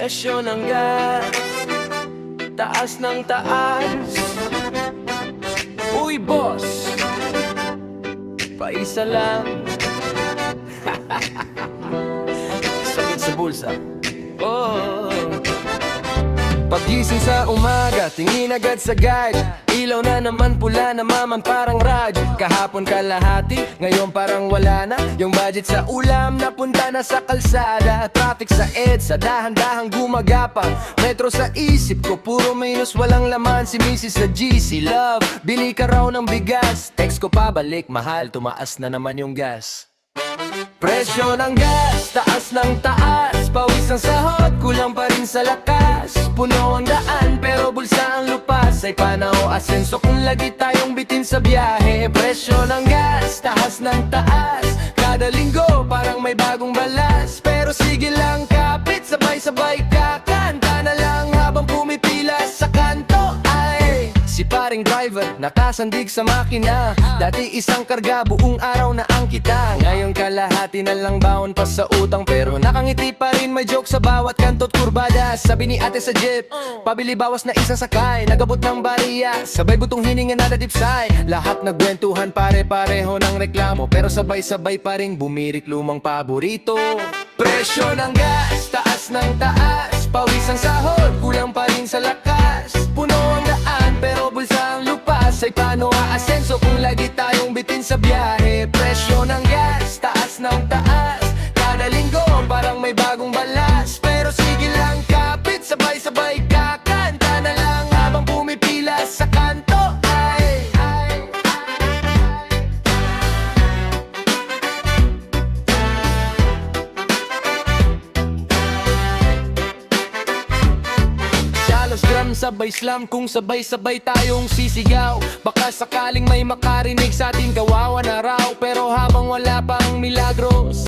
Presyo ng gas, taas ng taas. Uy boss, paisa lang. Sakit sa bulsa. Oh. Pagising sa umaga, tingin agad sa guide. Ilaw na naman, pula naman parang radyo. Kahapon kalahati, ngayon parang wala na. Yung budget sa ulam, napunta na sa kalsada. Traffic sa EDSA, dahan-dahang gumagapang. Metro sa isip ko, puro minus, walang laman. Si Mrs. sa GC, love, bili ka raw ng bigas. Text ko pabalik, mahal, tumaas na naman yung gas. Presyo ng gas, taas ng taas. Pawis ang sahod, kulang pa rin sa lakas. Puno ang daan, pero bulsa ang lupas. Ay panao asenso kung lagi tayong bitin sa biyahe. Presyo ng gas, taas ng taas. Kada linggo, parang may bagong balas. Pero sige lang kapit, sabay-sabay kakanta na lang habang pumipila sa kanto. Ay, si paring driver, nakasandig sa makina. Dati isang karga, buong araw na ang kita. Ngayon kalahati na lang baon pa sa utang. Pero nakangiti pa rin, may joke sa bawat kanto't kurbada. Sabi ni ate sa jeep, pabili bawas na isang sakay. Nagabot ng bariya, sabay butong hininga na nadipsay. Lahat nagwentuhan, pare-pareho ng reklamo. Pero sabay-sabay pa rin bumirik lumang paborito. Presyo ng gas, taas ng taas. Pawis ang sahod, kulang pa rin sa lakas. Puno ang daan, pero bulsa ang lupas. Ay paano aasenso kung lagi tayong bitin sa biyahe? Presyo ng gas, taas ng taas. Kada linggo, parang may bagong balas. Pero sige lang kapit, sabay-sabay kakanta na lang habang pumipila sa kanto. Gram sabay slam, kung sabay-sabay tayong sisigaw. Baka sakaling may makarinig sa ating kawawa na raw. Pero habang wala pang milagros,